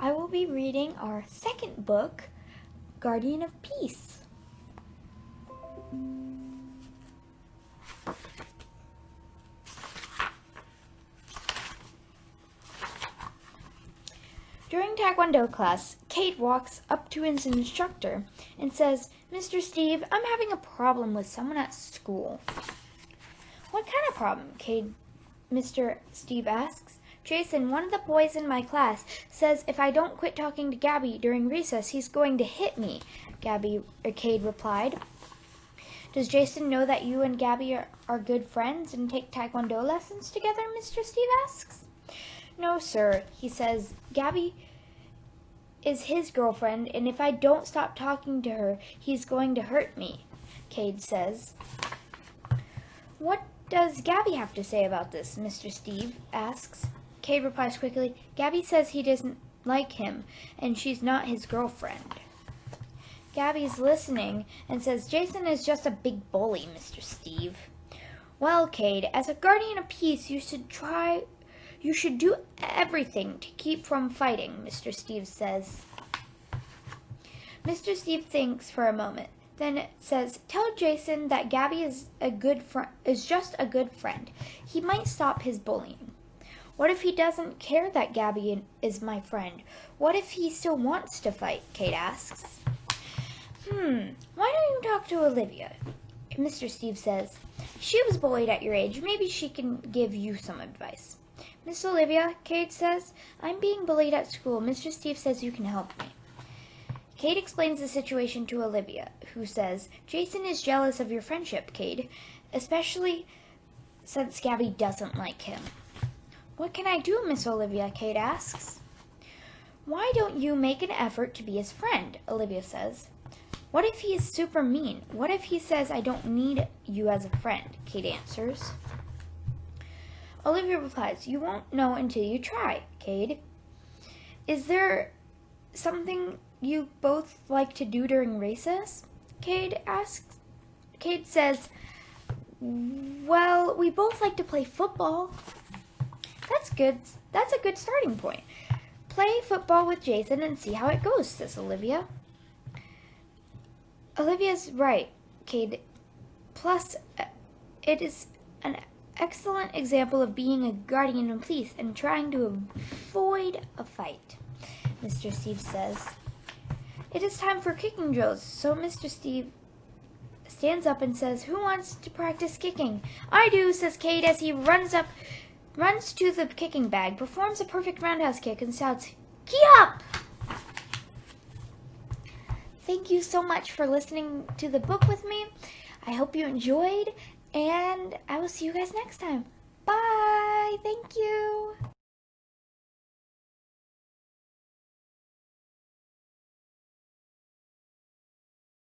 I will be reading our second book, Guardian of Peace. During Taekwondo class, Kate walks up to his instructor and says, "Mr. Steve, I'm having a problem with someone at school." "What kind of problem?" Mr. Steve asks. "Jason, one of the boys in my class, says if I don't quit talking to Gabby during recess, he's going to hit me," Cade replied. "Does Jason know that you and Gabby are good friends and take Taekwondo lessons together?" Mr. Steve asks. "No, sir," he says. "Gabby is his girlfriend, and if I don't stop talking to her, he's going to hurt me," Cade says. "What does Gabby have to say about this?" Mr. Steve asks. Cade replies quickly, "Gabby says he doesn't like him, and she's not his girlfriend." Gabby's listening and says, "Jason is just a big bully, Mr. Steve." "Well, Cade, as a guardian of peace, you should do everything to keep from fighting," Mr. Steve says. Mr. Steve thinks for a moment, then says, "Tell Jason that Gabby is just a good friend. He might stop his bullying." "What if he doesn't care that Gabby is my friend? What if he still wants to fight?" Kate asks. "Why don't you talk to Olivia?" Mr. Steve says. "She was bullied at your age. Maybe she can give you some advice." "Miss Olivia," Kate says, "I'm being bullied at school. Mr. Steve says you can help me." Kate explains the situation to Olivia, who says, "Jason is jealous of your friendship, Kate, especially since Gabby doesn't like him." "What can I do, Miss Olivia?" Kate asks. "Why don't you make an effort to be his friend?" Olivia says. "What if he is super mean? What if he says I don't need you as a friend?" Kate answers. Olivia replies, "You won't know until you try, Cade. Is there something you both like to do during recess?" Cade asks. Cade says, "Well, we both like to play football." "That's good. That's a good starting point. Play football with Jason and see how it goes," says Olivia. Olivia's right, Cade. Plus, it is an excellent example of being a guardian of peace and trying to avoid a fight, Mr. Steve says. It is time for kicking drills, so Mr. Steve stands up and says, "Who wants to practice kicking?" "I do," says Cade as he runs to the kicking bag, performs a perfect roundhouse kick, and shouts, "Key up!" Thank you so much for listening to the book with me. I hope you enjoyed, and I will see you guys next time. Bye! Thank you!